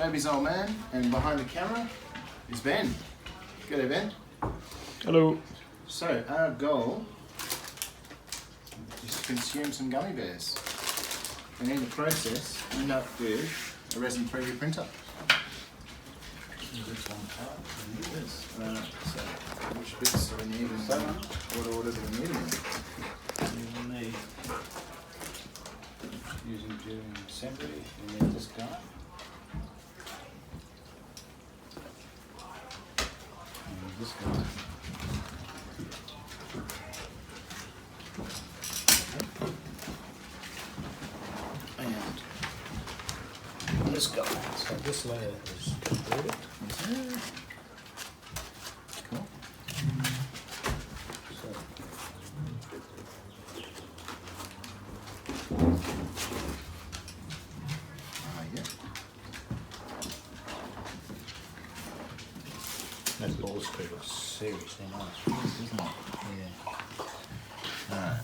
Toby's old man, and behind the camera is Ben. G'day, Ben. Hello. So our goal is to consume some gummy bears, and in the process end up with a resin 3D printer. This one part, and this. So which bits do we need in that one? What order do we need them in? You will need, using during assembly, you need this guy. And this guy. And this guy. So this layer is completed. Cool. So, Yeah. that ball screw looks seriously nice, isn't it? Yeah.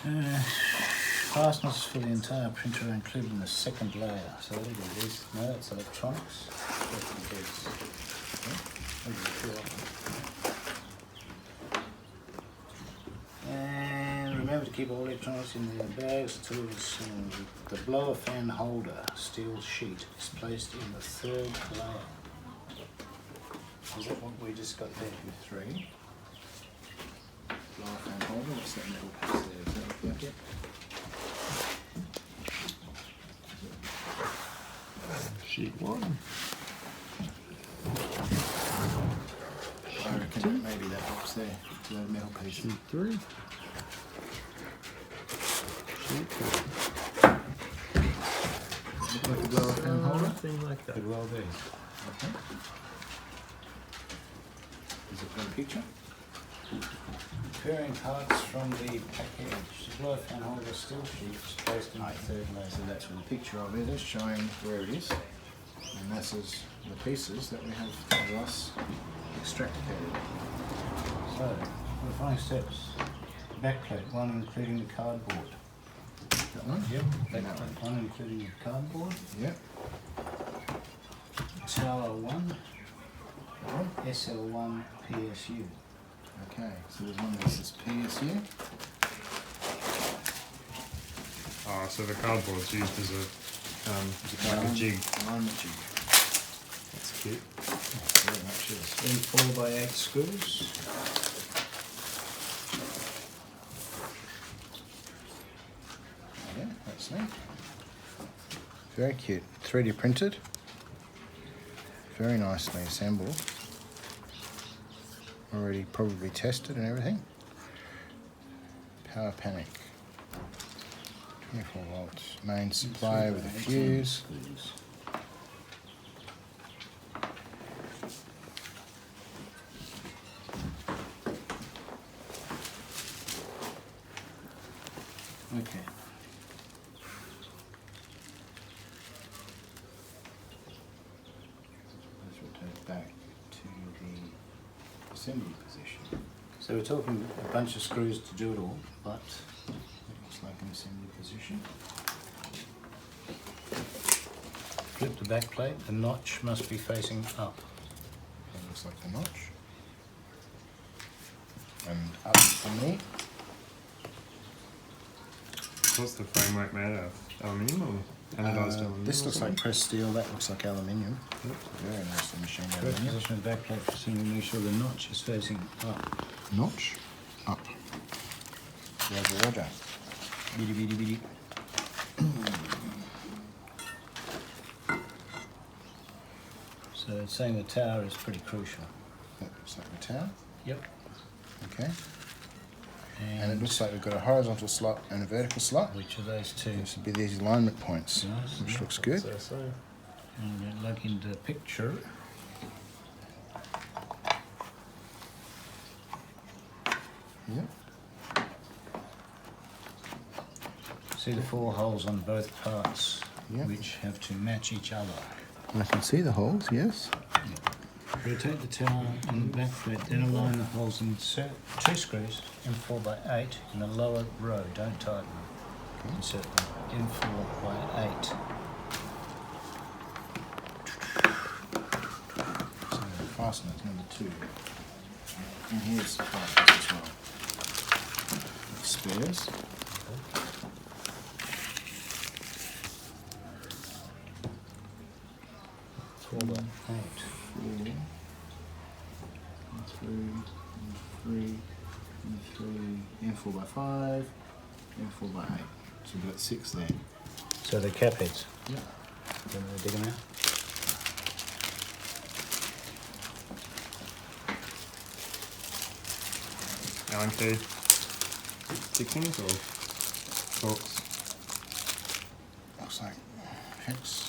Alright. Fasteners for the entire printer are included in the second layer. So what do these? No, that's electronics. And remember to keep all electronics in their bags. The tools, the blower fan holder steel sheet is placed in the third layer. Is that what we just got there? 3. Blower fan holder. What's that metal piece there? Is that a bucket? Sheet 1. I reckon maybe that helps there. To that metal piece. Sheet 3. Sheet 4. Look like a blower fan holder. Nothing like that. Could well be. Okay. Is it got a picture? Preparing parts from the package. The blower fan holder steel sheet is placed in the third layer. So that's where the picture of it is showing where it is. And this is the pieces that we have of us extracted. So, the following steps. Backplate 1 including the cardboard. That one? Yep. And that Backplate 1 including the cardboard. Yep. Tower 1, That one. SL1 PSU. Okay, so there's one that says PSU. Oh, so the cardboard's used as a like a jig. Alignment jig. That's cute. Very much is. Then 4x8 screws. Yeah, that's neat. Very cute. 3D printed. Very nicely assembled. Already probably tested and everything. Power panic. 24 volts. Main supply with a fuse. Okay. Let's rotate back to the assembly position. So we're talking a bunch of screws to do it all, but It looks like an assembly position. flip the back plate. The notch must be facing up. That looks like the notch. And up for me. What's the framework made of? Aluminium or anodized aluminium? This looks like pressed steel, that looks like aluminium. Yep. Very nicely machined Correct aluminium. position of the back plate for assembly. Make sure the notch is facing up. Notch up. Roger, roger. Bitty bitty bitty. So it's saying the tower is pretty crucial. That looks like the tower. Yep. Okay. And it looks like we've got a horizontal slot and a vertical slot. Which of those two? This would be these alignment points, Nice. which looks good. So. And look into the picture. Yep. See the 4 holes on both parts, Yep. which have to match each other. I can see the holes, yes. Rotate the tower and the back plate, then align the holes and insert 2 screws M4x8 in the lower row. Don't tighten. Insert them M4x8. fastener, number 2. And here's part of this as well. Spares. 4 by 8. 4, and 3, and 3, and 3, and 4 by 5, and 4 by 8. So we've got 6 there. So the cap heads. Yeah. Then we dig them out. Allen key. 16s or forks? Looks like hex.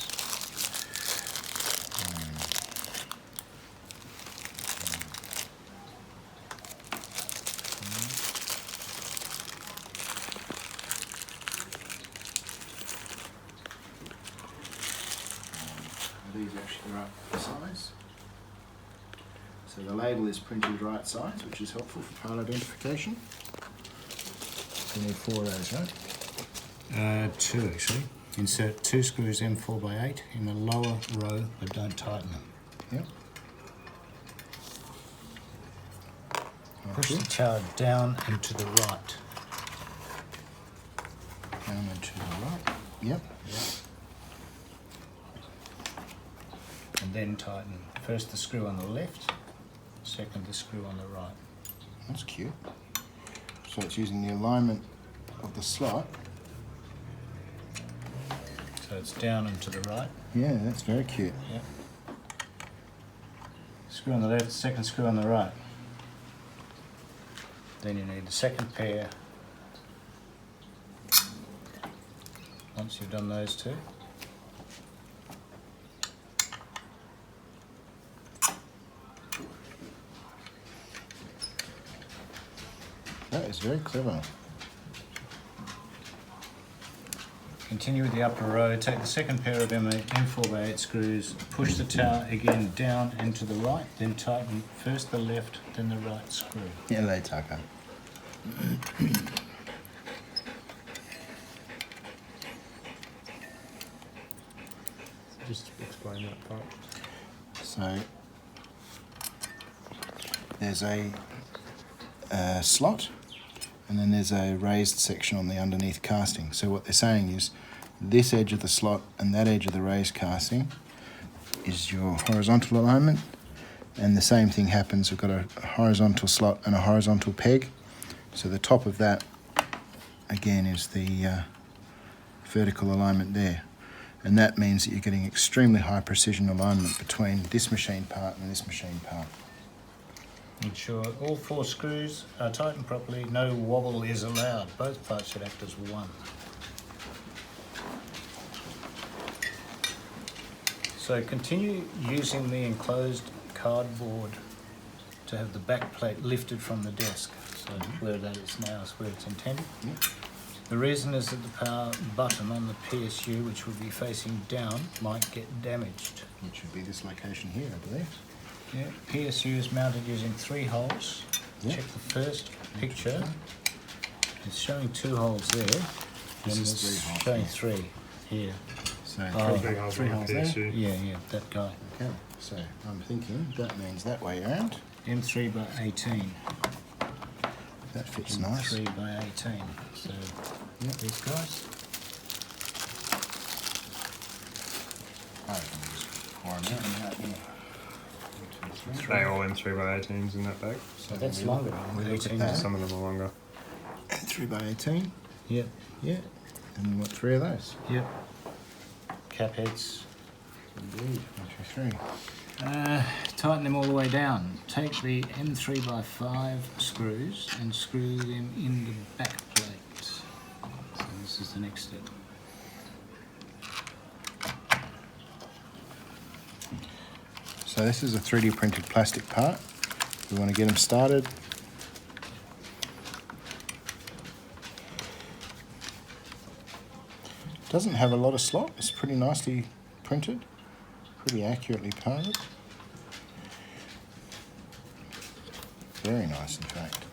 These are actually the right size. So the label is printed right size, which is helpful for part identification. You need 4 of those, right? 2 actually. Insert 2 screws M4 by 8 in the lower row, but don't tighten them. Yep. Push the tower down and to the right. Down and to the right. Yep. And then tighten. First the screw on the left, second the screw on the right. That's cute. So it's using the alignment of the slot. So it's down and to the right. Yeah, that's very cute. Yep. Screw on the left, second screw on the right. Then you need the second pair. Once you've done those 2. That is very clever. Continue with the upper row, take the second pair of M4 by 8 screws, push the tower again down and to the right, then tighten first the left, then the right screw. Hello, Tucker. Just explain that part. So there's a slot, and then there's a raised section on the underneath casting. So what they're saying is this edge of the slot and that edge of the raised casting is your horizontal alignment, and the same thing happens. We've got a horizontal slot and a horizontal peg. So the top of that again is the vertical alignment there, and that means that you're getting extremely high precision alignment between this machine part and this machine part. Ensure all 4 screws are tightened properly, no wobble is allowed. Both parts should act as one. So continue using the enclosed cardboard to have the back plate lifted from the desk. So where that is now is where it's intended. The reason is that the power button on the PSU, which would be facing down, might get damaged. Which would be this location here, I believe. Yeah, PSU is mounted using 3 holes. Yeah. Check the first picture. It's showing 2 holes there. This and is it's 3 holes showing here. 3 here. So Oh, 3 holes three on holes the there. PSU. Yeah, that guy. Okay, so I'm thinking that means that way around. M3 by 18. That fits nice. 3 by 18. So, Yep. these guys. I reckon we just pour them out. Yeah. 1, 2, 3. They all M3 by 18s in that bag. So That's we longer look- than we look at 18. that. Some of them are longer. 3 by 18. Yep. Yeah. And we want 3 of those. Yep. Cap heads. Indeed. 1, 2, 3. Tighten them all the way down. Take the M3 by 5 screws and screw them in the back plate. So this is the next step. So this is a 3D printed plastic part. We want to get them started. Doesn't have a lot of slot. It's pretty nicely printed, pretty accurately parted. Very nice, in fact.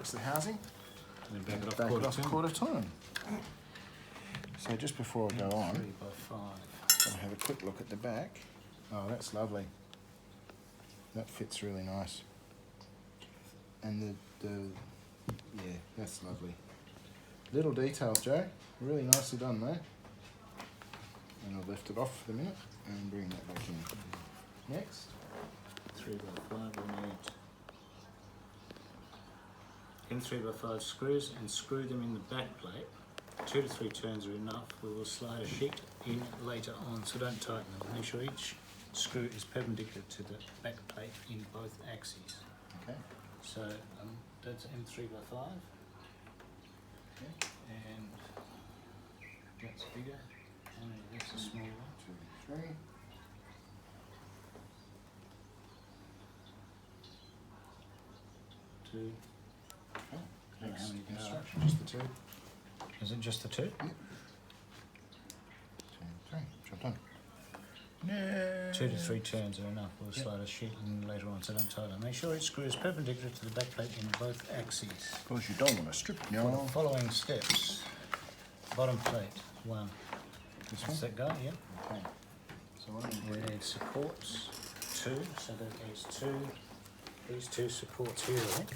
fix the housing. And then back it Back off it off quarter time. So just before I go on, 3 by 5. I'll have a quick look at the back. Oh, that's lovely. That fits really nice. And yeah, that's lovely. Little details, Joe. Really nicely done there. And I'll lift it off for the minute and bring that back in. Next. 3 by 5 we need in 3 by 5 screws and screw them in the back plate. 2 to 3 turns are enough. We will slide a sheet in later on, so don't tighten them. Make sure each screw is perpendicular to the back plate in both axes. Okay. So that's M3 by 5. Okay. And that's bigger, and that's a small one. 2, 3. Two. Okay. Don't know how many there are. Instruction, just the 2. Is it just the 2? Yep. 2, 3. Job done. No. 2 to 3 turns are enough. We'll Yep. slide a sheet in later on, so don't tighten them. Make sure each screw is perpendicular to the back plate in both axes. Of course, you don't want to strip For no. the following steps, bottom plate, 1. This That's one? that guy, yep. Okay. So what do We need supports, 2, so that is 2, these 2 supports here, I think.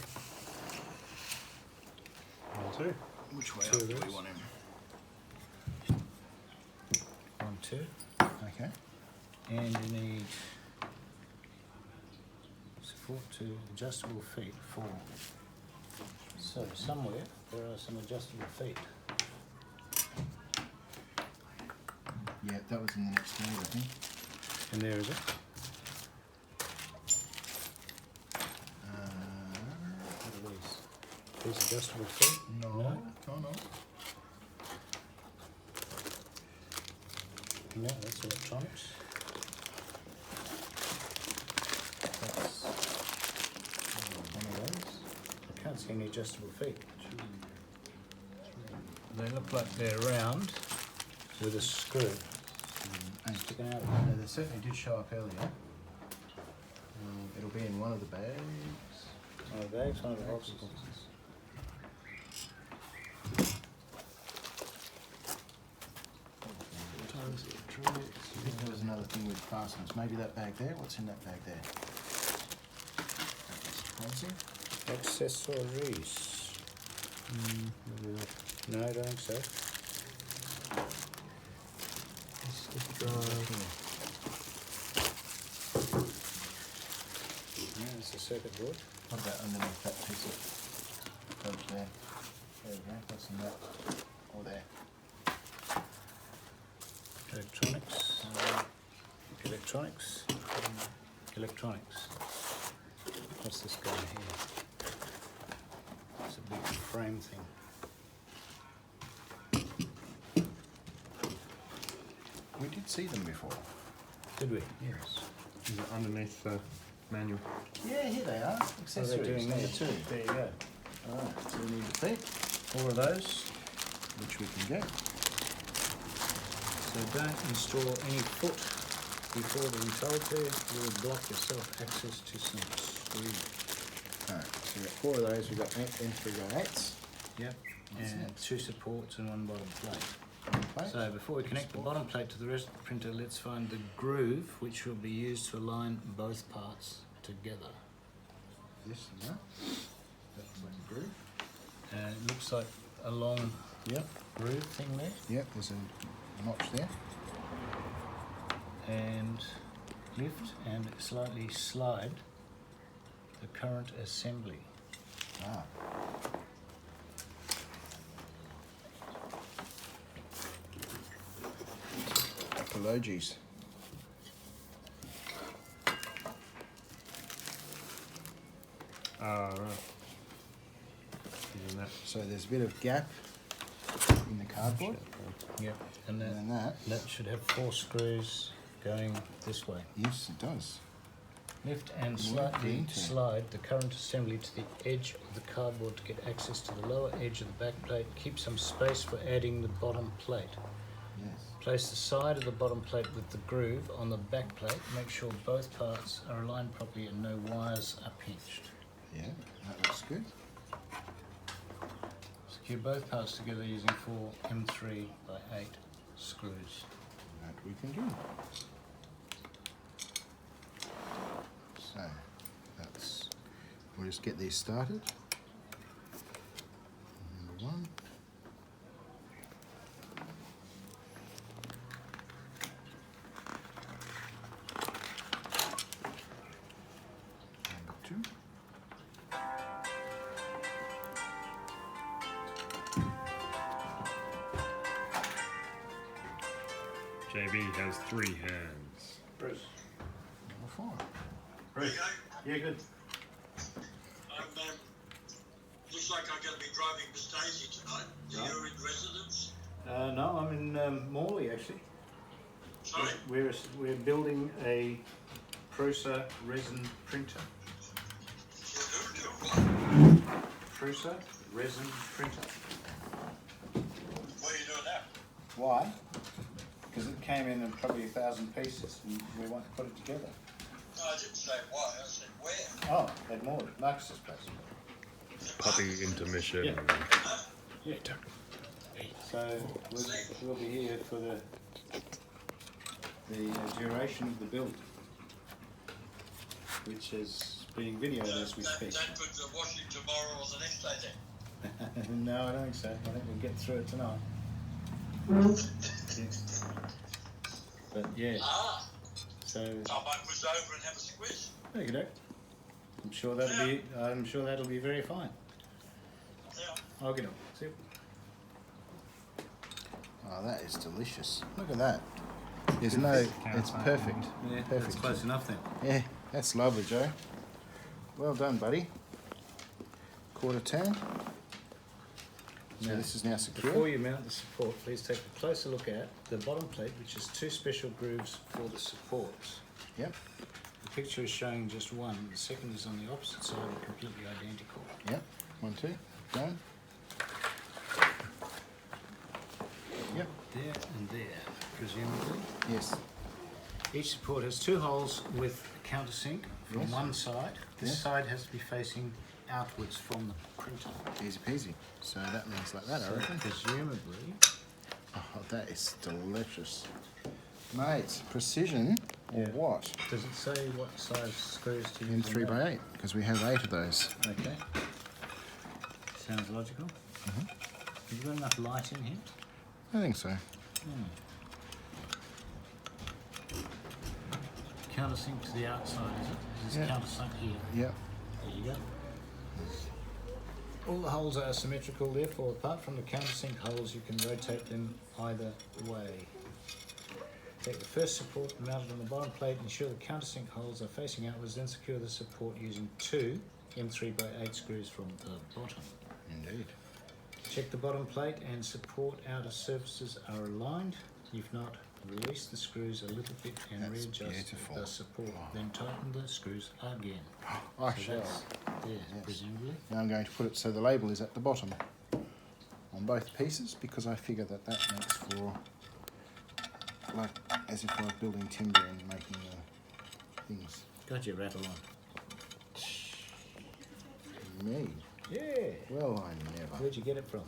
1, 2. Which way 2 up of do we those. want him? 1, 2. Okay. And you need support to adjustable feet, 4. So somewhere there are some adjustable feet. Yeah, that was in the next slide, I think. And there is it. What are these? These adjustable feet? No. No, that's electronics. That's one of those. I can't see any adjustable feet. They look like they're round with a screw sticking out of them. No, they certainly did show up earlier. It'll be in one of the bags. One of the bags, one of the boxes. I think there was another thing with fasteners. Maybe that bag there. What's in that bag there? Accessories. No, I don't think so. Yeah, it's a circuit board. What about underneath that piece of coach there? There we go. What's in that? Or there? Electronics. Electronics. Electronics. What's this guy here? It's a big frame thing. We did see them before. Did we? Yes. Is it underneath the manual? Yeah, here they are. What are they Accessories. doing Number there? 2. There you go. Alright, so we need the feet, 4 of those. which we can get. So don't install any foot before being told to. You will block yourself access to some screws. Alright, so we've got 4 of those. We've got 8 M3x. Yep. What's And next? 2 supports and 1 bottom plate. Plate. So before we connect the bottom plate to the rest of the printer, let's find the groove which will be used to align both parts together. This and that. That's like a groove. It looks like a long Yep. groove thing there. Yep, there's a notch there. And lift and slightly slide the current assembly. Ah. Apologies. Ah, right. Using that. So there's a bit of gap in the cardboard. Yep. And And then that. that should have 4 screws going this way. Yes, it does. Lift and Work slightly into. slide the current assembly to the edge of the cardboard to get access to the lower edge of the back plate. Keep some space for adding the bottom plate. Yes. Place the side of the bottom plate with the groove on the back plate. Make sure both parts are aligned properly and no wires are pinched. Yeah, that looks good. Secure both parts together using 4 M3 by 8 screws. That we can do. So that's, we'll just get these started. Number 1. Number 2. JB has 3 hands. Bruce. Number 4. Bruce. Yeah, good. Looks like I'm going to be driving Miss Daisy tonight. Right. You're in residence? No, I'm in Morley actually. Sorry? We're building a Prusa resin printer. Prusa resin printer. What are you doing now? Why? Because it came in probably 1,000 pieces and we want to put it together. No, I didn't say why, I said where. Oh, at Morley, Marcus's place. Puppy intermission. Yeah. Yeah. So we'll be here for the duration of the build, which is being videoed as we speak. That puts the washing tomorrow or the next day then? No, I don't think so. I think we'll get through it tonight. Yeah. But yeah, Ah, so I might whiz over and have a squiz. there you go. I'm sure that'll be very fine. Yeah. Okay, see. Oh, that is delicious. Look at that. There's no, it's perfect. Yeah, Perfect. that's close enough then. Yeah, that's lovely, Joe. Well done, buddy. 1/4 So Now, this is now Before secure. you mount the support, please take a closer look at the bottom plate, which has 2 special grooves for the supports. Yep, The picture is showing just one. The second is on the opposite side and completely identical. yep. 1, 2, done. Yep, There and there, presumably. yes. Each support has 2 holes with a countersink from Yes. one side. This Yes. side has to be facing outwards from the printer. Easy peasy. So that means like that, I So reckon. presumably, Oh, that is delicious. Mate, precision or Yeah. what? does it say what size screws to use? In 3 by 8, because we have 8 of those. Okay. Sounds logical. Mm-hmm. Have you got enough light in here? I think so. Countersink to the outside, is it? Is this Yeah. countersunk here? Yep. There you go. All the holes are symmetrical, therefore, apart from the countersink holes, you can rotate them either way. Take the first support mounted on the bottom plate, ensure the countersink holes are facing outwards, then secure the support using 2 M3 by 8 screws from the bottom. Indeed. Check the bottom plate and support outer surfaces are aligned. If not, release the screws a little bit and That's readjust beautiful. the support. Then tighten the screws again. I So shall. that's there, Yes. presumably. Now I'm going to put it so the label is at the bottom on both pieces, because I figure that that makes for, like, as if I was building timber and making things. Got your rattle on. Me? Yeah. Well, I never. Where'd you get it from?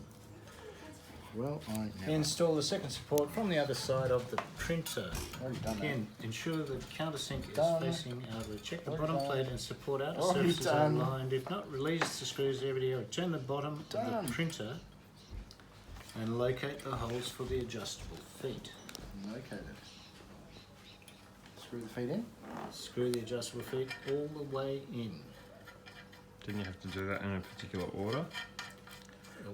Well, I never. Install the second support from the other side of the printer. Already done that. Again, ensure the countersink is Done. facing outward. Check the Already bottom done. plate and support outer Already surfaces are done. aligned. If not, release the screws every hour. Turn the bottom Done. of the printer and locate the holes for the adjustable feet. Located. Screw the feet in. Screw the adjustable feet all the way in, Didn't you have to do that in a particular order?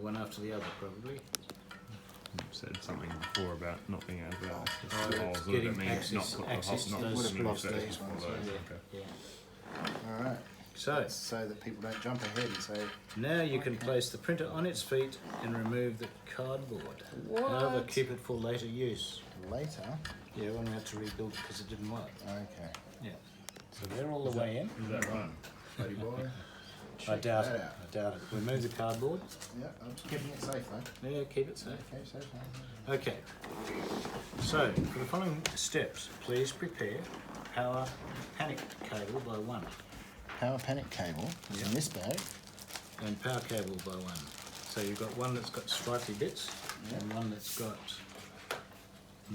one after the other probably. You said something before about not being able to access Oh, the holes. Would getting it mean access- not put the access to not those put screws. the Lost first these before ones, those? Yeah, Okay. yeah. All right. So So that people don't jump ahead and say, now you can place the printer on its feet and remove the cardboard. However, What? keep it for later use. later. Yeah, when we had to rebuild it because it didn't work. Okay. Yeah. So they're all the way in. Is that right? Buddy boy. I doubt that it. out. I doubt it. Remove the cardboard. Yeah, I'm just keeping it safe though. Yeah, keep it safe. Okay, safe. Okay. So for the following steps, please prepare power panic cable by 1 Power panic cable is in Yeah. this bag. and power cable by 1. So you've got one that's got stripy bits and one that's got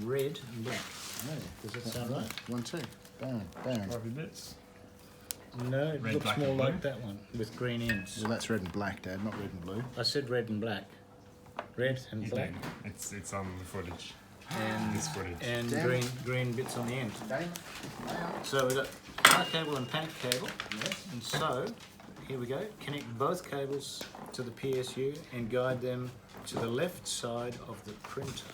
red and black. No, Does that sound right? 1, 2. Bang, bang. Rubby bits. No, it Red, looks black more and like blue? that one with green ends. Well, that's red and black, Dad, not red and blue. I said red and black. Red and You black. did. It's on the footage. And, This footage. and Damn. green bits on the end. Damn. So we've got our cable and panic cable. And so, here we go. Connect both cables to the PSU and guide them to the left side of the printer.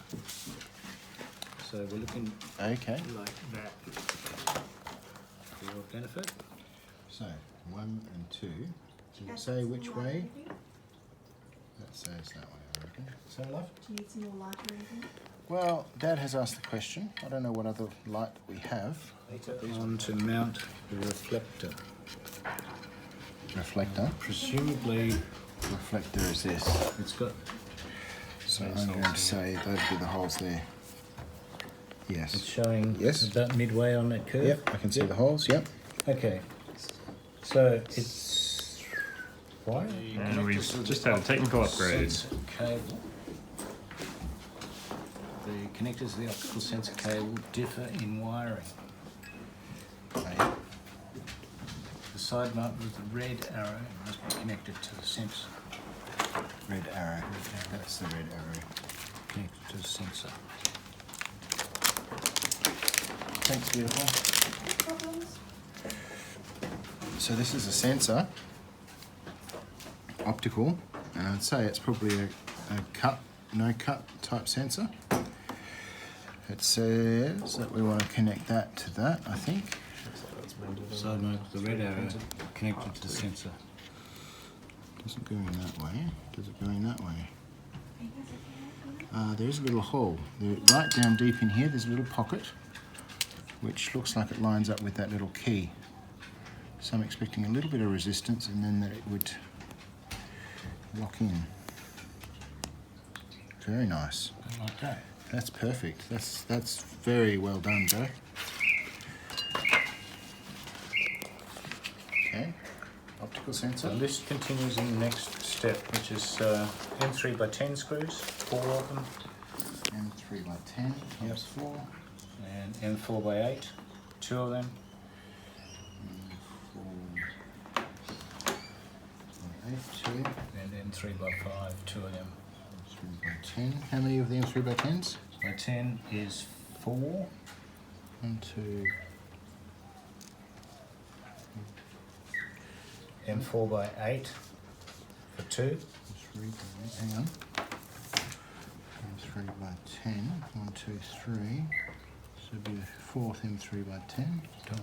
So we're looking Okay. like that for your benefit. So, 1 and 2. Does it say which way? That says that way, I reckon. So, love? Do you need some more light or anything? Well, Dad has asked the question. I don't know what other light we have. On to mount the reflector. Reflector. Presumably Reflector is this. it's got, So I'm going to say those would be the holes there. it's Yes. showing Yes. about midway on that curve. Yep, I can see the holes, yep. Okay. So it's why? And we've just had a technical upgrade. Sensor cable. The connectors to the optical sensor cable differ in wiring. Okay. The side mount with the red arrow must be connected to the sensor. Red arrow. That's the red arrow. Connected to the sensor. Thanks, beautiful. No problems. So this is a sensor, optical, and I'd say it's probably a cut, no cut type sensor. It says that we want to connect that to that, I think. Side mount with the red arrow connected to the sensor. Doesn't go in that way. Does it go in that way? There's a little hole. Right down deep in here, there's a little pocket, which looks like it lines up with that little key. So I'm expecting a little bit of resistance, and then that it would lock in. Very nice. Like that. That's perfect. That's very well done, Joe. Okay. Optical So sensor. the list continues in the next step, which is M3 by 10 screws, 4 of them, M3 by 10 times 4. and M4 by 8, 2 of them, 2. and M3 by 5, 2 of them. 3 by 10. How many of the M3 by 10s? By 10 is 4, 1, 2. M4 by 8 for 2, 3 by, hang on. 3 by 10. 1, 2, 3. So it'd be the fourth M3 by 10. Does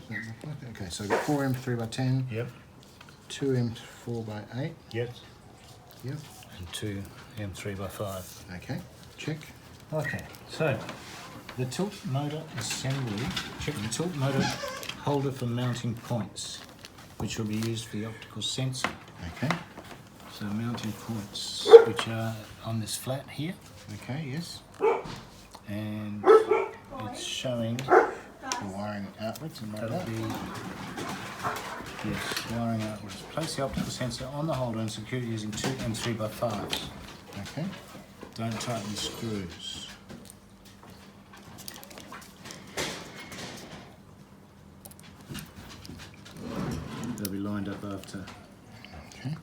that look like it? Okay, so I've got 4 M3 by 10, yep, 2 M4 by 8. yep, Yep. and 2 M3 by 5. Okay, check. Okay, so the tilt motor assembly, check the tilt motor holder for mounting points, which will be used for the optical sensor. Okay. So mounting points, which are on this flat here, Okay, yes. and it's showing The wiring outwards and like that'll that. be, yes, wiring outwards. Place the optical sensor on the holder and secure it using 2 M3 by 5s. Okay. Don't tighten the screws. They'll be lined up after. Okay.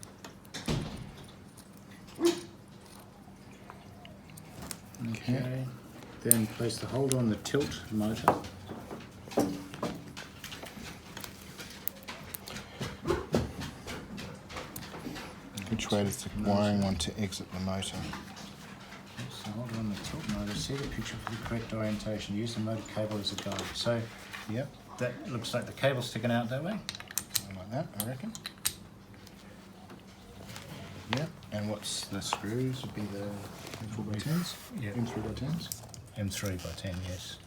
Okay. Then place the holder on the tilt motor. Which way does the wiring want to exit the motor? Place the holder on the tilt motor. See the picture for the correct orientation. Use the motor cable as a guide. So Yep. that looks like the cable sticking out that way. Something like that, I reckon. Yep. And what's the screws? Would be the M4 by 10s? Yeah. M3 by 10s? M3 by 10, yes.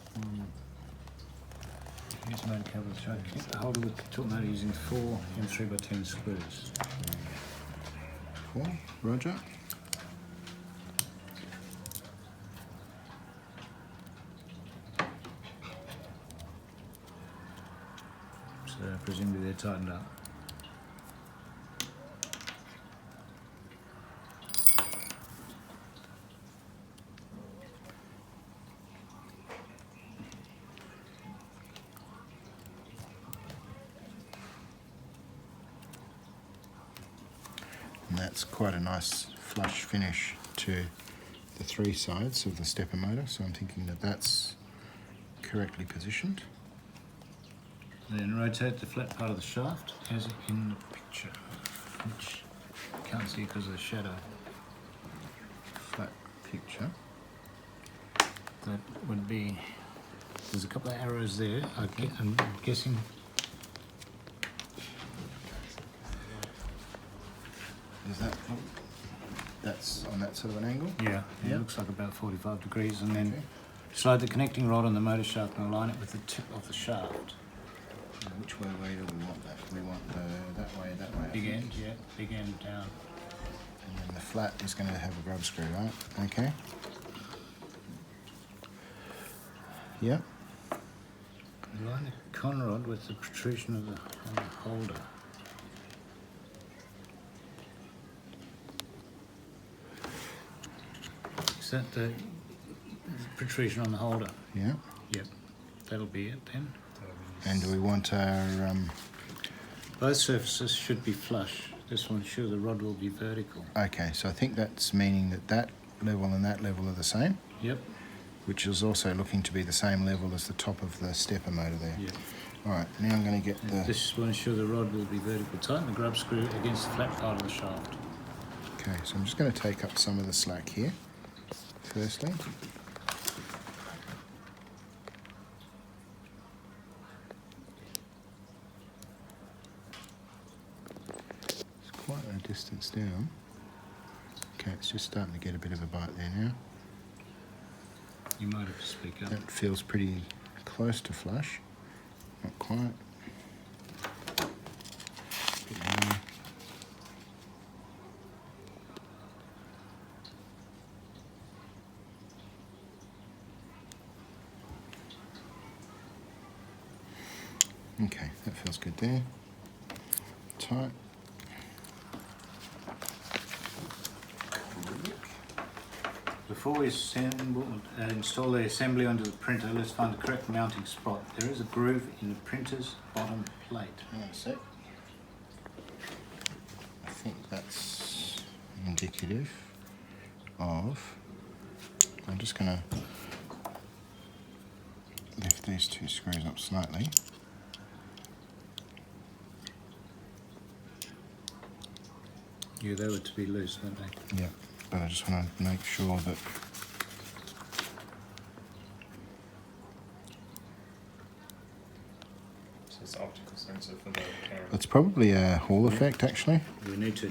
Use the motor cable to try to connect the holder with the tilt motor using 4 M3 by 10 screws. 4. Roger. So presumably they're tightened up. that's quite a nice flush finish to the three sides of the stepper motor, so I'm thinking that that's correctly positioned. Then rotate the flat part of the shaft as in the picture, which you can't see because of the shadow. Flat picture. That would be, there's a couple of arrows there. I'm guessing. Is that, that's on that sort of an angle? Yeah, Yeah. it looks like about 45 degrees, and then slide the connecting rod on the motor shaft and align it with the tip of the shaft. Which way do we want that? We want that way, that way. I Big think. end, yeah, big end down. And then the flat is going to have a grub screw, right? Okay. Yeah. Align the con rod with the protrusion of the holder. Is that the protrusion on the holder? Yeah. Yep, that'll be it then. And do we want our... Both surfaces should be flush. This one, sure, the rod will be vertical. Okay, so I think that's meaning that that level and that level are the same, Yep. which is also looking to be the same level as the top of the stepper motor there. Yep. All right, now I'm going to get the... This will ensure the rod will be vertical. Tighten the grub screw against the flat part of the shaft. Okay, so I'm just going to take up some of the slack here, firstly. It's quite a distance down. Okay, it's just starting to get a bit of a bite there now. You might have to speak up. That feels pretty close to flush. Not quite. Bit more. Okay, that feels good there. Tight. Before we install the assembly onto the printer, let's find the correct mounting spot. There is a groove in the printer's bottom plate. Hang on a sec. I think that's indicative of... I'm just going to lift these two screws up slightly. Yeah, they were to be loose, weren't they? Yeah, but I just want to make sure that... So it's the optical sensor for the camera. It's probably a Hall effect, actually. We need to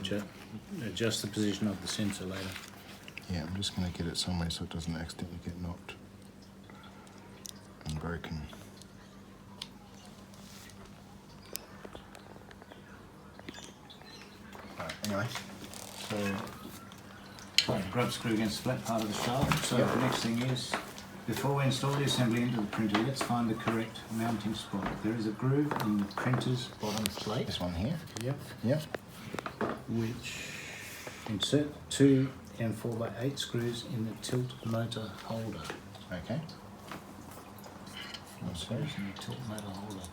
adjust the position of the sensor later. Yeah, I'm just going to get it somewhere so it doesn't accidentally get knocked and broken. Right, anyway, so Tighten the grub screw against the flat part of the shaft. So the next thing is, before we install the assembly into the printer, let's find the correct mounting spot. There is a groove in the printer's bottom plate. this one here. Yep. Yep. Which insert 2 M4x8 screws in the tilt motor holder. Okay. Screws in the tilt motor holder,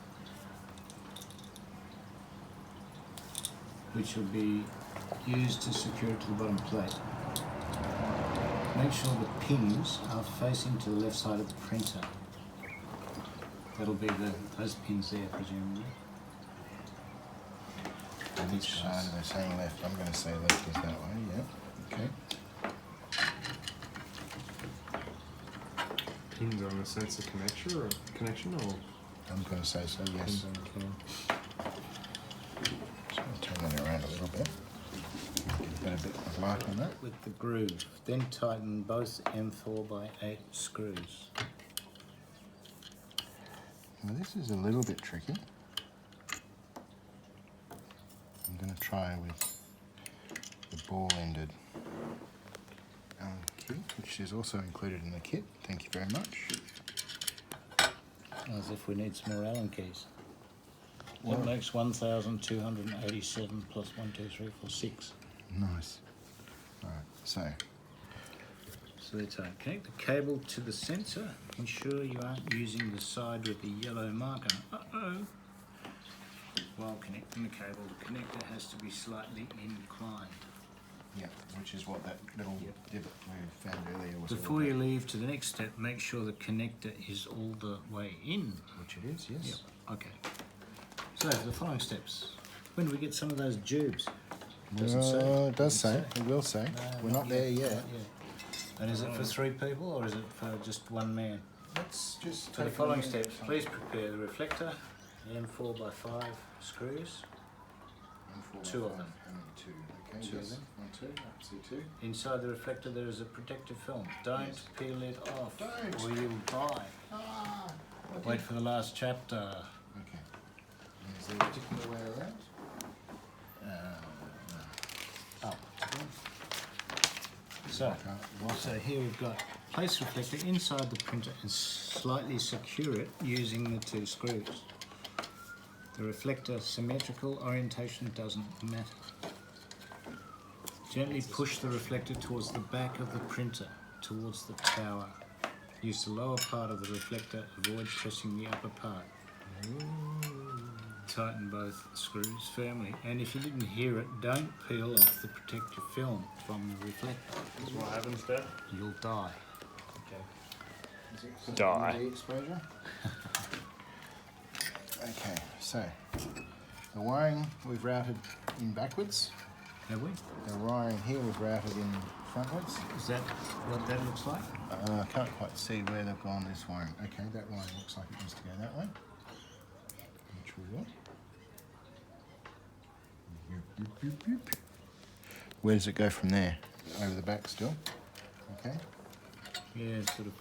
which will be used to secure it to the bottom plate. Make sure the pins are facing to the left side of the printer. That'll be those pins there, presumably. On each side, they're saying left. I'm going to say left is that way, yeah. Okay. Pins on the sensor connection or? I'm going to say so, yes. Pins on the cam. Just going to turn that around a little bit. Get a better bit of light on that. With the groove, then tighten both M4x8 screws. Now this is a little bit tricky. I'm going to try with the ball-ended Allen key, which is also included in the kit. Thank you very much. As if we need some more Allen keys. Well- That makes 1,287 plus 1, 2, 3, 4, 6. Nice. Alright, so So that's it. Connect the cable to the sensor. Ensure you aren't using the side with the yellow marker. Uh-oh. While connecting the cable, the connector has to be slightly inclined. Yeah, which is what that little divot we found earlier was. Before you leave to the next step, make sure the connector is all the way in. Which it is, yes. Yep. Okay. So the following steps. When do we get some of those tubes? Doesn't say. It does say. It will say. No, We're not there yet. Not yet. And is it for 3 people or is it for just 1 man? Let's just So the take following a minute. steps. Please prepare the reflector and 4x5 screws. 1, 4, 2 of 5. them. How many? 2. Okay, 2 of yes. them. 1, 2. I see 2. Inside the reflector there is a protective film. Don't Yes. peel it off Don't. or you'll die. Ah! Wait for the last chapter. Okay. And is there a particular way around? Up. So, here we've got place reflector inside the printer and slightly secure it using the 2 screws. The reflector symmetrical orientation doesn't matter. Gently push the reflector towards the back of the printer, towards the tower. Use the lower part of the reflector, avoid pressing the upper part. Tighten both screws firmly, and if you didn't hear it, don't peel off the protective film from the reflector. That's what happens, Dad. You'll die. Die. UV exposure. Okay, so the wiring we've routed in backwards. Have we? The wiring here we've routed in frontwards. Is that what that looks like? I can't quite see where they've gone this wiring. Okay, that wiring looks like it needs to go that way. Which we will. Where does it go from there? Over the back still? Okay. Yeah, it sort of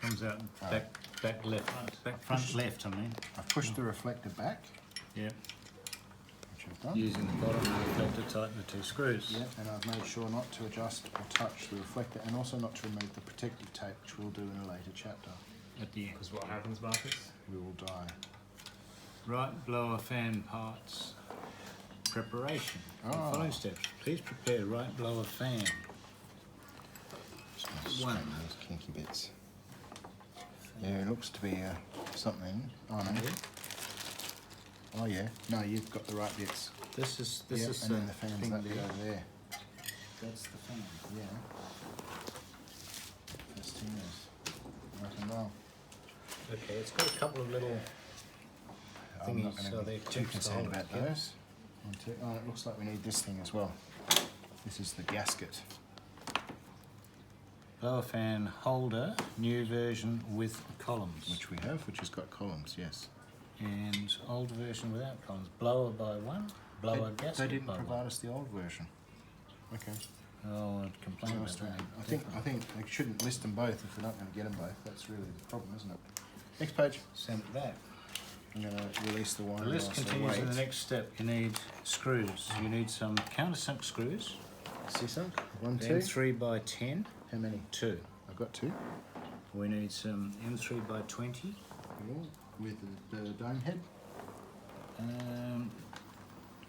comes out back left, back front left. I mean. I've pushed the reflector back, Yeah. which I've done. Using the bottom of the reflector, tighten the 2 screws. Yeah, and I've made sure not to adjust or touch the reflector, and also not to remove the protective tape, which we'll do in a later chapter. At the end. Because what happens, Marcus? We will die. Right blower fan parts. Preparation. The Oh. following steps. Please prepare right blower fan. Just gonna One. straighten those kinky bits. There looks to be something. Oh no. Oh yeah. No, you've got the right bits. This is Yeah, and then the fan's thing that bit there. over there. That's the fan. Yeah. First thing is rock and roll. Okay, it's got a couple of little I'm not thingies, going so to they're be too concerned about together. those. Oh, it looks like we need this thing as well. This is the gasket. Blower fan holder, new version with columns. Which we have, which has got columns, yes. And old version without columns. Blower by 1, blower gasket They didn't by provide 1. us the old version. Okay. Oh, I'd complain about that. I think they shouldn't list them both if we're not going to get them both. That's really the problem, isn't it? Next page. Send it back. I'm going to release the wire. The list whilst I continues in wait. the next step. You need screws. You need some countersunk screws. Sisunk. 1, 2. M3 by 10, How many? 2. I've got 2. We need some M3 by 20. With the dome head.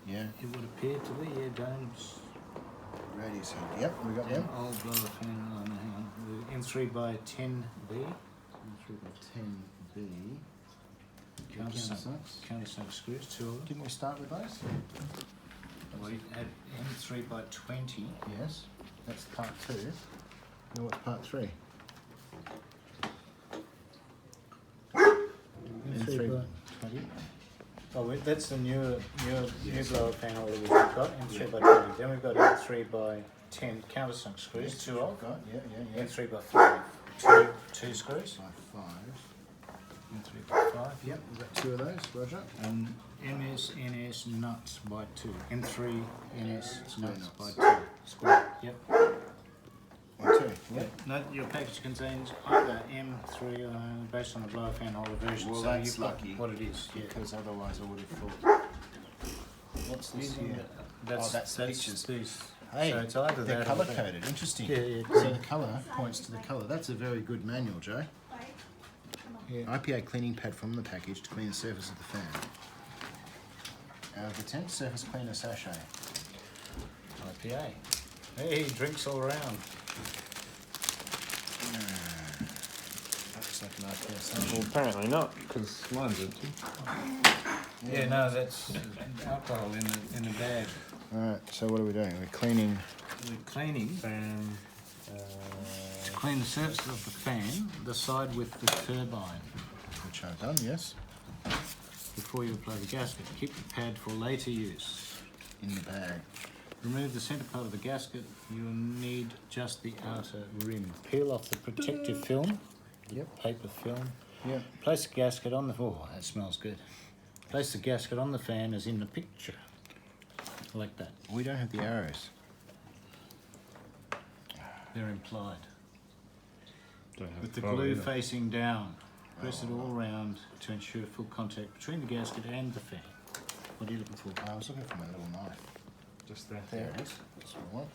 Yeah. It would appear to be, yeah, domes. Radius head. Yep, we got them. Old blower fan, oh no, hang on. The M3 by 10B. 3 by 10B. Countersunk screws, 2 of them. Didn't we start with those? We add M3 by 20. Yes. That's part 2. Now what's part 3? M3 by 20. Oh, that's the new blower fan holder we've got, M3 by 20. Then we've got M3 by 10 countersunk screws, 2 of. Got, yeah. M3 by 5, 2 screws. By 5. M3 by 5, Yep, we've got 2 of those, Roger. And MS nuts by 2. M3 NS Square nuts by nuts. 2. Square, yep. 1, 2. Yeah. Note your package contains either M3 based on the blower fan holder version. Well, so that's you've got lucky. what it is. Yeah. Because otherwise I would have thought. What's this Using here? That's the pictures. These. Hey, so it's either they're that or colour that. coded. Interesting. Yeah. So the colour points to the colour. That's a very good manual, Joe. Yeah. IPA cleaning pad from the package to clean the surface of the fan. The tent surface cleaner sachet. IPA. Hey, drinks all around. Looks like an IPA sachet. Well, apparently not, because mine's empty. Yeah, no, that's alcohol in the bag. Alright, so what are we doing? We're cleaning. We're cleaning Fan. to clean the surface of the fan, the side with the turbine. Which I've done, yes. Before you apply the gasket, keep the pad for later use. In the bag. Remove the centre part of the gasket. You will need just the outer rim. Peel off the protective film. Yep. Paper film. Yep. Place the gasket on the... Oh, that smells good. Place the gasket on the fan as in the picture. Like that. We don't have the arrows. They're implied. Don't have With the photo glue either. facing down, press it all round to ensure full contact between the gasket and the fan. What are you looking for? I was looking for my little knife. Just there. There it is. That's what I want.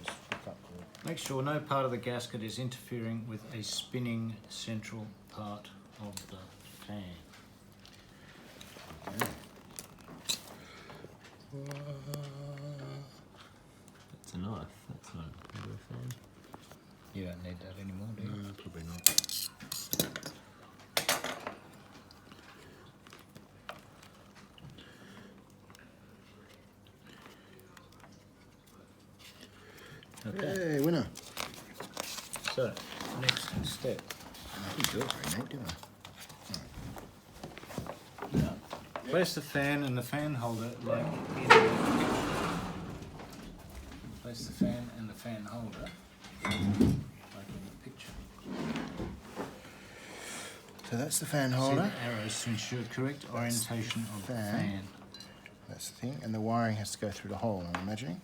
Just hook up the... Make sure no part of the gasket is interfering with a spinning central part of the fan. Okay. That's a knife. That's not a glue fan. You don't need that anymore, do you? No, probably not. Okay. Hey, winner. So, next step. I didn't do it very neat, did I? Now, place the fan and the fan holder like in the picture. Place the fan and the fan holder like in the picture. So that's the fan See holder. the arrows to ensure correct orientation of the fan. fan. That's the thing. And the wiring has to go through the hole, I'm imagining.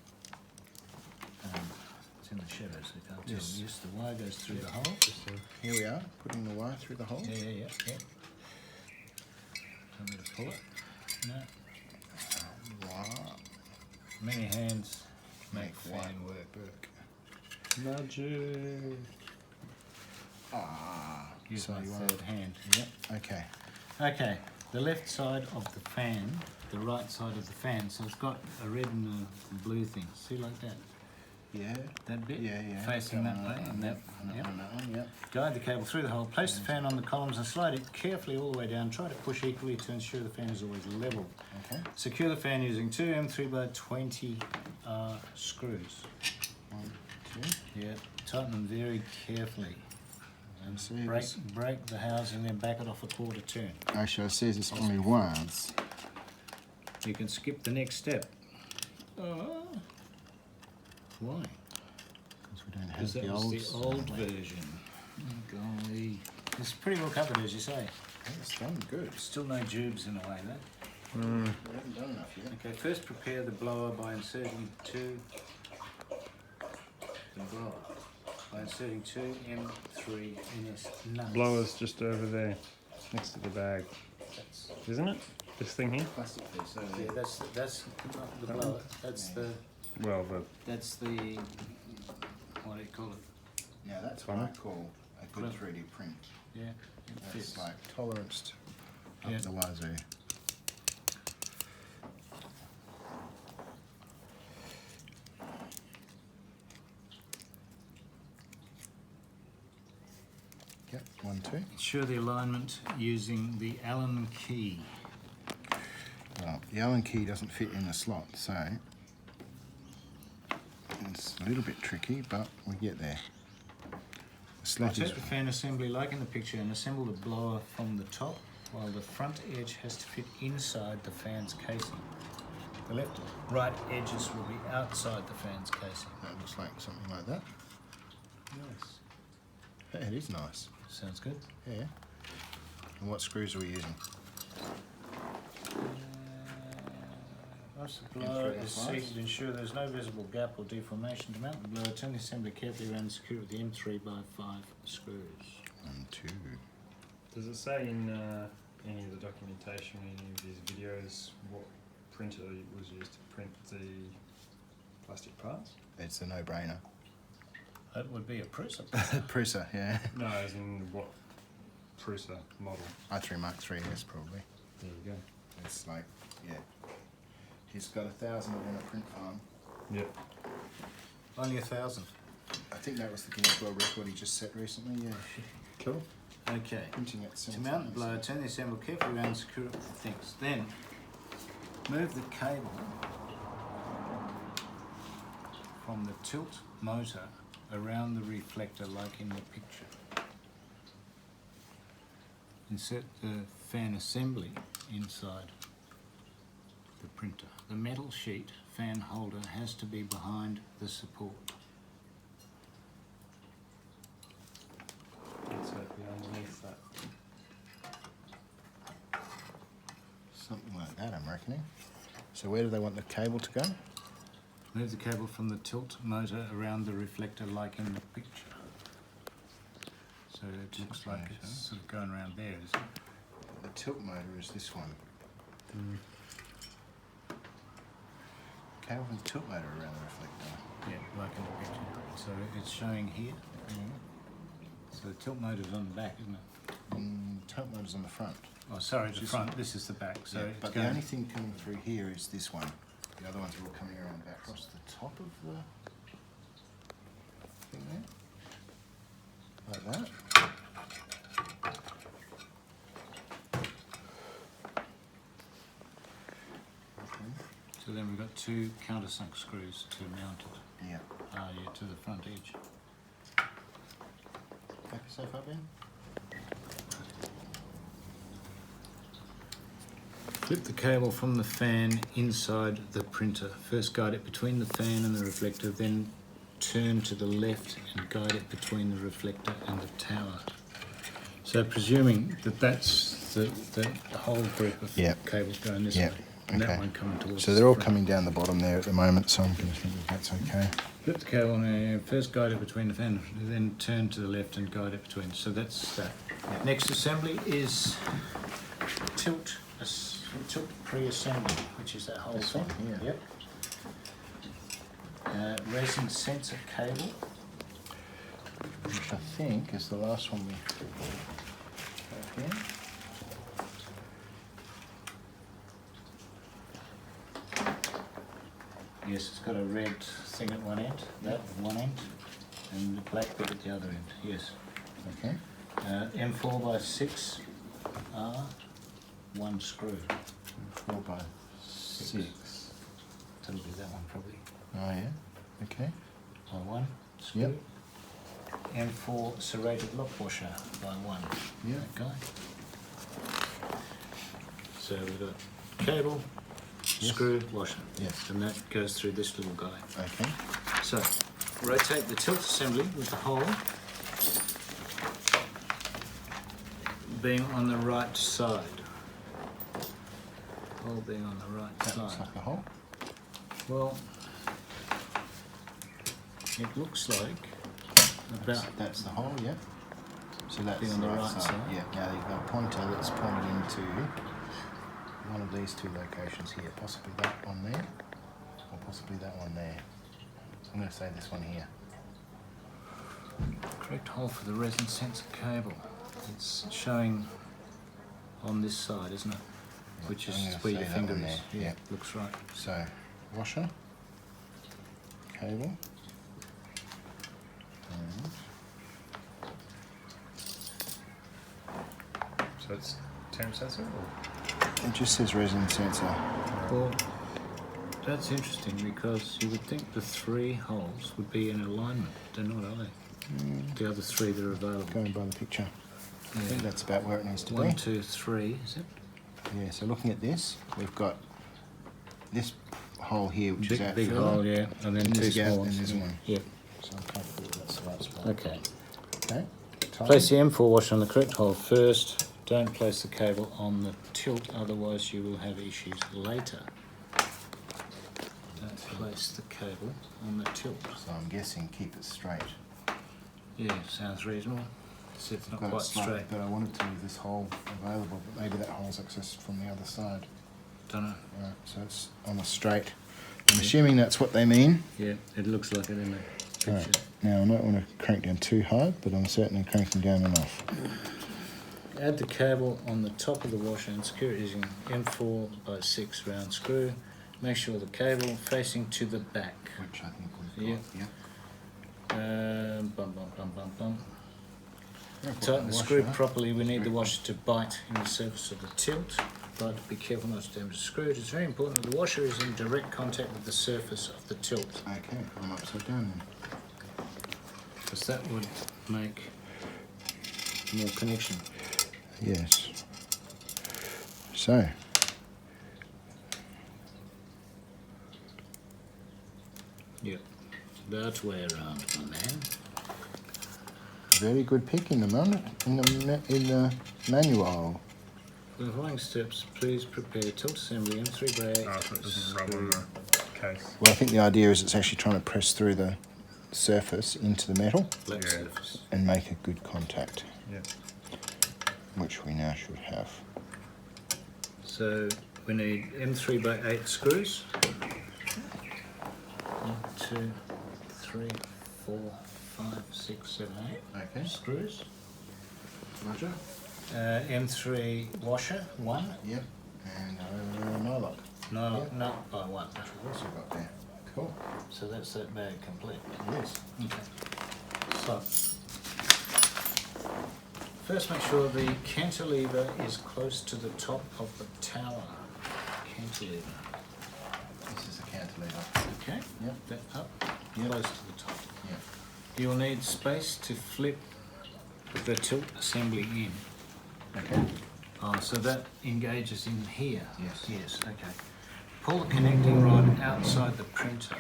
It's in the shadows, so you can't tell. Yes. Yes, the wire goes through the hole. Here we are, putting the wire through the hole. Yeah. I'm going to pull it. No. Wow. Many hands make Make fan one work. Magic. Ah. Use So my you want... third hand. Yep, okay. Okay, the left side of the fan, the right side of the fan. So it's got a red and a blue thing. See, like that. Yeah. That bit. Yeah. Facing that way. And that. Yep. On that one, yep. Guide the cable through the hole. Place the fan on the columns and slide it carefully all the way down. Try to push equally to ensure the fan is always level. Okay. Secure the fan using two M3x20 screws. 1, 2. Yeah. Tighten them very carefully. And See, break the housing, then back it off a quarter turn. Actually, it says it's only once. You can skip the next step. Why? Because we don't have Because that the was old... the old version. Oh, golly. It's pretty well covered, as you say. It's done good. Still no tubes in a way, though. We haven't done enough yet. Okay, first prepare the blower by inserting two M3 NS nuts. Blower's just over there, next to the bag, That's, isn't it? This thing here? Plastic piece over yeah, there. that's not the blower. That's the Well, the what do you call it? Now that's what I call a good 3D print. Yeah, it That's fits. like toleranced up Yeah. the wazoo. Yep, 1, 2. Ensure the alignment using the Allen key. Well, the Allen key doesn't fit in the slot, so it's a little bit tricky, but we get there. The slot is... Rotate the fan assembly like in the picture and assemble the blower from the top, while the front edge has to fit inside the fan's casing. The left and right edges will be outside the fan's casing. That looks like something like that. Nice. Yeah, it is nice. Sounds good. Yeah. And what screws are we using? Once the blower M3 is five. seated, ensure there's no visible gap or deformation. To mount the blower, turn the assembly carefully around and secure it with the M3x5 screws. 1, 2. Does it say in any of the documentation, any of these videos, what printer was used to print the plastic parts? It's a no-brainer. That would be a Prusa. Prusa, yeah. No, as in what Prusa model? i3 Mark III, yes, probably. There you go. It's like, yeah. He's got 1,000 of them at print farm. Yep. Only 1,000. I think that was the Guinness World Record he just set recently, yeah. Cool. Okay. Printing at To mount the blower, turn the assembly carefully around and secure it with things. Then, move the cable from the tilt motor around the reflector like in the picture. Insert the fan assembly inside the printer. The metal sheet fan holder has to be behind the support. So it'd be underneath that. Something like that, I'm reckoning. So where do they want the cable to go? Move the cable from the tilt motor around the reflector like in the picture. So it looks like it's sort of going around there, isn't it? The tilt motor is this one. Cable from the tilt motor around the reflector. Yeah, like in the picture. So it's showing here. So the tilt motor's on the back, isn't it? Tilt motor's on the front. Oh, sorry, the Just- front. This is the back. So Yeah, it's but going. the only thing coming through here is this one. The other ones are all coming around back across the top of the thing there. Like that. So then we've got two countersunk screws to mount it. Yeah. Yeah, to the front edge. Happy so far, Ben? Flip the cable from the fan inside the printer. First guide it between the fan and the reflector, then turn to the left and guide it between the reflector and the tower. So presuming that that's the whole group of Yeah. cables going this Yeah. way, and Okay. that one coming towards So they're all the front. coming down the bottom there at the moment, so I'm going to think that that's okay. Flip the cable and first guide it between the fan, then turn to the left and guide it between. So that's that. Next assembly is tilt pre-assembly, which is that whole This thing. one here. Yep. Resin sensor cable. Which I think is the last one we have here. Yes, it's got a red thing at one end, that at one end, and the black bit at the other end. Yes. Okay. M4 by 6 R, one screw. 4 by 6. That'll be that one probably. Oh yeah. Okay. By one screw. Yep. M4 serrated lock washer by one. Yeah. That guy. So we've got cable, Yes. screw, washer. Yes. And that goes through this little guy. Okay. So rotate the tilt assembly with the hole being on the right side. Hole being on the right That looks side. like a hole. Well, it looks like about That's the hole, yeah. So that's Being on the right side. Yeah. Now you've got a pointer that's pointed into one of these two locations here. Possibly that one there, or possibly that one there. So I'm going to say this one here. correct hole for the resin sensor cable. It's showing on this side, isn't it? Which is I'm gonna where say your that finger one is. there, Yeah, yeah. looks right. So washer, cable, and So it's temp sensor or? it just says resin sensor. Well, that's interesting because you would think the three holes would be in alignment. They're not, are they? The other three that are available. Going by the picture, I think that's about where it needs to 1, be. 2, 3, is it? Yeah. So looking at this, we've got this hole here, which is out Big further. hole, yeah, and then And two this gap, small and ones. there's one. Yep. So I'm comfortable that's the right spot. Okay. Okay. Place the M4 washer on the correct hole first. Don't place the cable on the tilt, otherwise you will have issues later. Don't place the cable on the tilt. So I'm guessing keep it straight. Yeah, sounds reasonable. It's not Got it quite slight, straight. but I wanted to leave this hole available, but maybe that hole's accessed from the other side. Don't know. Right, so it's on a straight. I'm assuming that's what they mean. Yeah, it looks like it in the picture. Right. Now I don't want to crank down too hard, but I'm certainly cranking down enough. Add the cable on the top of the washer and secure it using M4 by 6 round screw. Make sure the cable facing to the back. Which I think we've got. Yeah. Yeah. Bum, bum, bum, bum, bum. Very important Tighten the screw washer. properly. We need the washer to bite in the surface of the tilt. but be careful not to damage the screw. It is very important that the washer is in direct contact with the surface of the tilt, Okay, I'm upside down then. because that would make more connection. Yes. So, Yep, that way around, my man. very good pick in the manual. For the following steps, please prepare tilt assembly M3 by 8 Oh, so it doesn't rub on the case. Well, I think the idea is it's actually trying to press through the surface into the metal black Yeah. surface. and make a good contact, Yeah. which we now should have. So we need M3 by 8 screws. 1, 2, 3, 4, 5, 6, 7, 8 Okay. screws. Roger. M3 washer, 1. Yep. And nylock. Nylock nut by 1. Which we've also got there. Cool. So that's that bag complete. Yes. Okay. So, first make sure the cantilever is close to the top of the tower. Cantilever. This is a cantilever. Okay. Yep. That up, Yep. close to the top. Yep. You'll need space to flip the tilt assembly in. Okay. Oh, so that engages in here? Yes. Yes, okay. Pull the connecting rod outside the printer.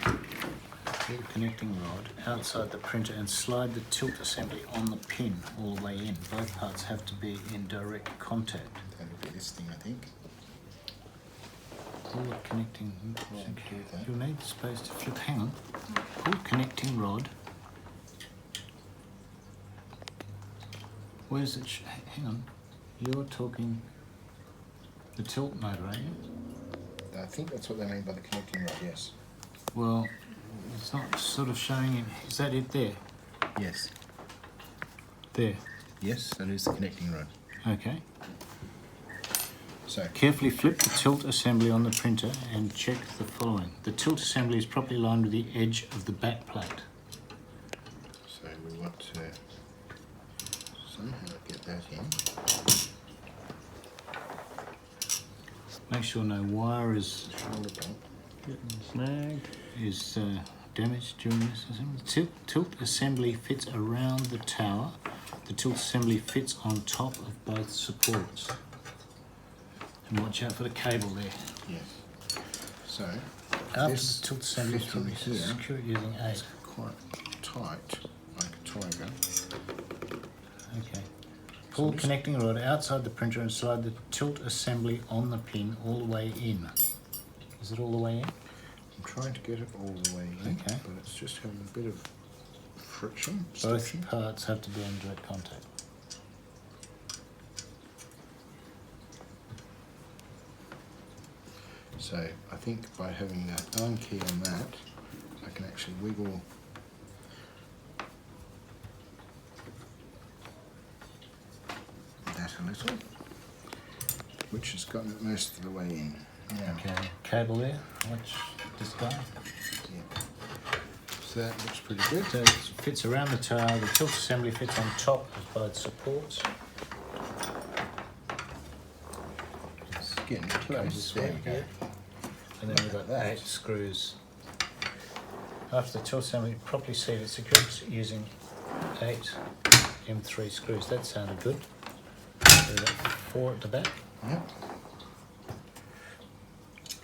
Pull the connecting rod outside the printer and slide the tilt assembly on the pin all the way in. Both parts have to be in direct contact. That'll be this thing, I think. Pull the connecting... Yeah, Okay. do that. You'll need space to flip. Hang on. Pull the connecting rod. Where's it? Hang on. You're talking the tilt motor, are you? I think that's what they mean by the connecting rod, yes. Well, it's not sort of showing it. Is that it there? Yes. There. Yes, that is the connecting rod. Okay. So, Carefully flip the tilt assembly on the printer and check the following. The tilt assembly is properly aligned with the edge of the back plate. so we want to somehow get that in. Make sure no wire is Shoulder bolt. Snagged. damaged during this assembly. Tilt assembly fits around the tower. The tilt assembly fits on top of both supports. And watch out for the cable there. Yes. So, After this the tilt assembly is fitting probably here secured using A. is quite tight, like a tiger. Okay. Pull the connecting rod outside the printer and slide the tilt assembly on the pin all the way in. Is it all the way in? I'm trying to get it all the way in, Okay. but it's just having a bit of friction. Both stitching. parts have to be in direct contact. So I think by having the Allen key on that, I can actually wiggle that a little, which has gotten it most of the way in. Now, Okay. Cable there. Watch this guy. yeah. So that looks pretty good. So it fits around the tower. The tilt assembly fits on top of both supports. It's getting Goes close. this There way, we go. yeah. And then we've got That. 8 screws. After the tilt assembly properly seated, secure it using 8 M3 screws. That sounded good. So we've got 4 at the back. Yep.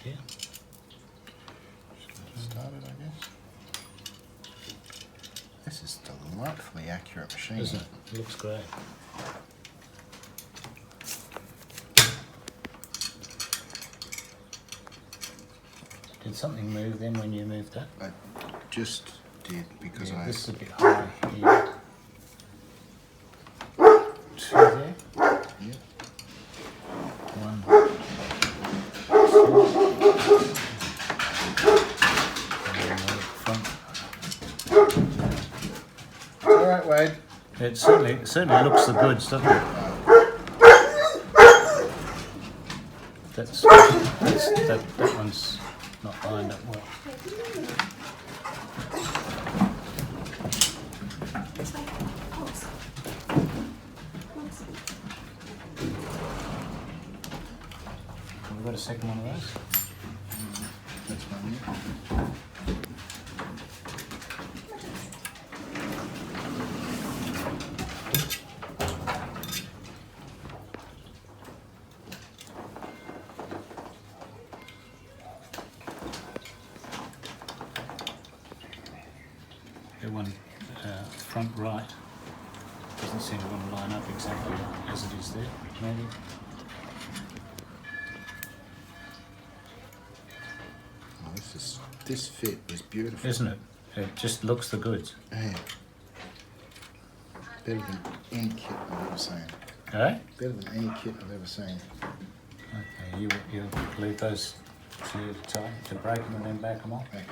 Yeah. Just get it started, I guess. This is delightfully accurate machine. Isn't it? It looks great. Did something move then when you moved that? I just did because Yeah, I. this is a bit high here. 2 there. Yep. 1. 2. All right, Wade. It certainly looks the goods, doesn't it? That one's not lined up well. got a second one of those? That's one. Yeah. That one front right doesn't seem to want to line up exactly as it is there, maybe. Oh, this fit is beautiful. Isn't it? It just looks the goods. Yeah. Better than any kit I've ever seen. Eh? Better than any kit I've ever seen. Okay, you leave those to break them and then back them off? Okay.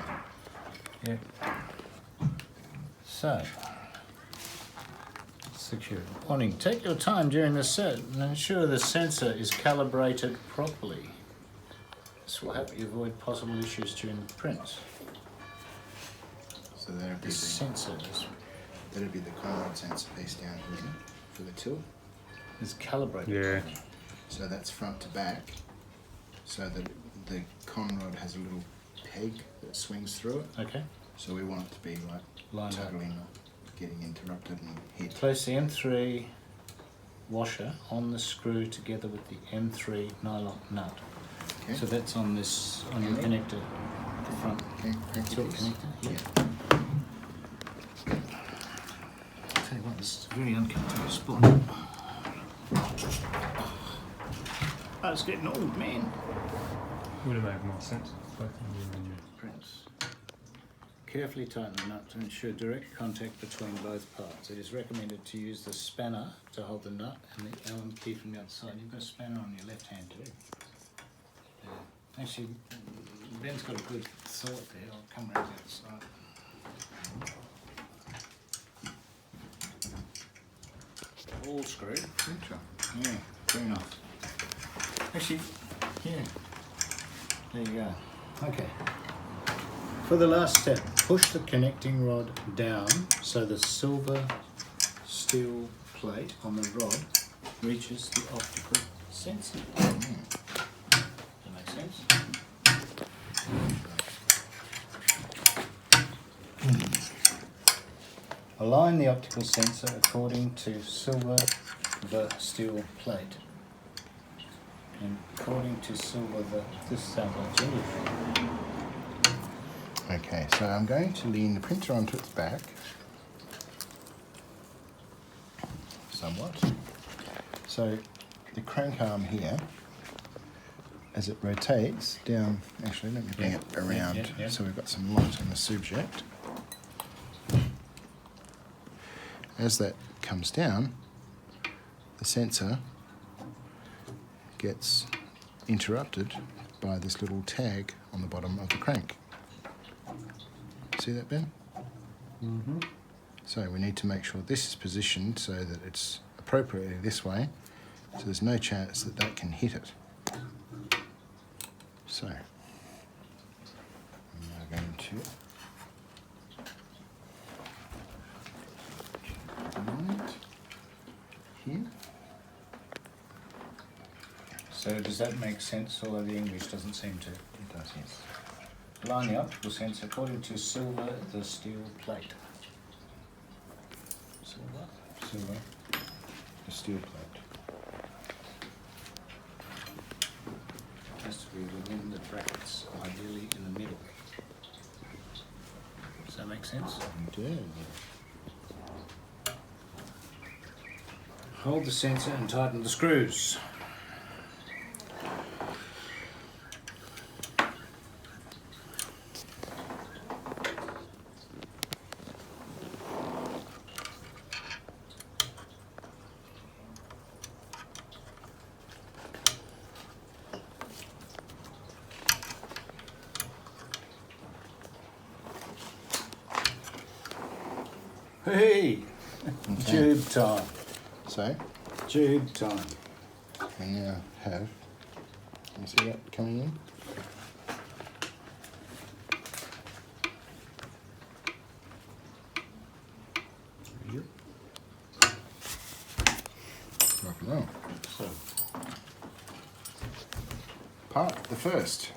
Yeah. So, secure. Warning, take your time during the set and ensure the sensor is calibrated properly. This will help you avoid possible issues during the prints. So that'll be The sensors the Conrod sensor piece down here for the tilt. is calibrated. Yeah. properly. So that's front to back. So that the Conrod has a little peg that swings through it. Okay. So we want it to be like Lined up. totally not getting interrupted and hit. Place the M3 washer on the screw together with the M3 nylon nut. Okay. So that's on this, on your connector, the front Okay. Crank tilt it. connector. Yeah. Tell you what, this is a very uncomfortable spot. Oh, it's getting old, man. Would have made more sense. Both of you and you. Prints. Carefully tighten the nut to ensure direct contact between both parts. It is recommended to use the spanner to hold the nut and the Allen key from the other side. You've got a spanner on your left hand too. Yeah. Actually, Ben's got a good thought there. I'll come around the other side. All screwed. Good job. Yeah, very nice. Actually, yeah. There you go. Okay. For the last step, push the connecting rod down so the silver steel plate on the rod reaches the optical sensor. Does that make sense? Align the optical sensor according to silver the steel plate. And according to silver the... This sounds like English. Okay, so I'm going to lean the printer onto its back somewhat. So the crank arm here, as it rotates down, actually let me bring Yeah. it around Yeah. so we've got some light on the subject. As that comes down, the sensor gets interrupted by this little tag on the bottom of the crank. See that, Ben? Mm-hmm. So we need to make sure this is positioned so that it's appropriately this way, so there's no chance that that can hit it. So I'm now going to align it here. So does that make sense, although the English doesn't seem to? It does, yes. Align the optical sensor according to silver the steel plate. Silver? Silver, the steel plate. Has to be within the brackets, ideally in the middle. Does that make sense? Indeed. Hold the sensor and tighten the screws. Hey! Okay. Tube time. So Tube time. we now have, can you see that coming in? Yep. Rock and roll. So, part the first.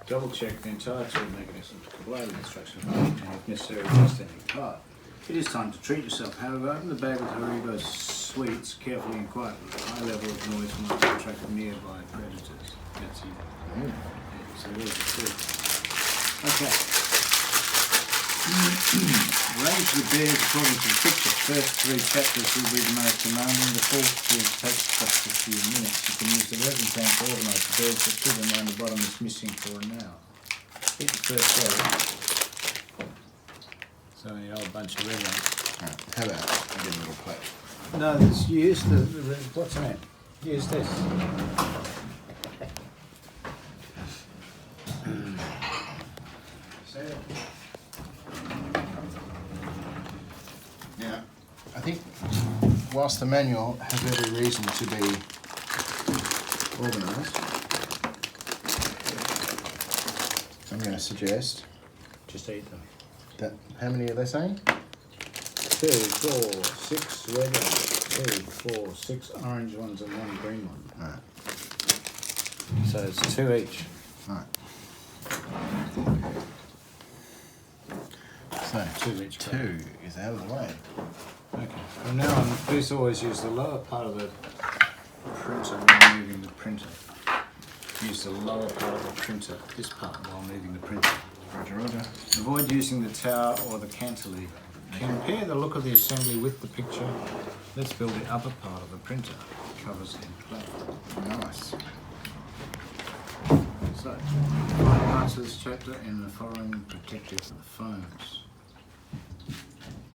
Double check the entire tool mechanism to comply with instructions and if necessary adjust any part. It is time to treat yourself. However, open the bag with Haribo sweets carefully and quietly. A high level of noise might attract nearby predators. That's it. Yeah, so there's the sweets. Okay. Arrange the bears according to the picture. First 3 chapters will be the most demanding. The fourth will take just a few minutes. You can use the resin tank to organise the bears, but keep in mind the bottom is missing for now. Hit the first row. So you have a bunch of resin. Alright, how about I get a little plate? No, this, use the what's in it? Use this. Now, I think whilst the manual has every reason to be organised, I'm going to suggest Just eat them. that, how many are they saying? 2, 4, 6 red ones, 2, 4, 6 orange ones and 1 green one. Alright, So it's 2 each. alright. So, 2 each. 2 is out of the way. Okay. From now on, please always use the lower part of the printer while moving the printer. Use the lower part of the printer, this part, while moving the printer. Roger, roger. Avoid using the tower or the cantilever. Compare the look of the assembly with the picture. Let's build the upper part of the printer. Covers in place. Nice. So, find parts of this chapter in the following protective foams.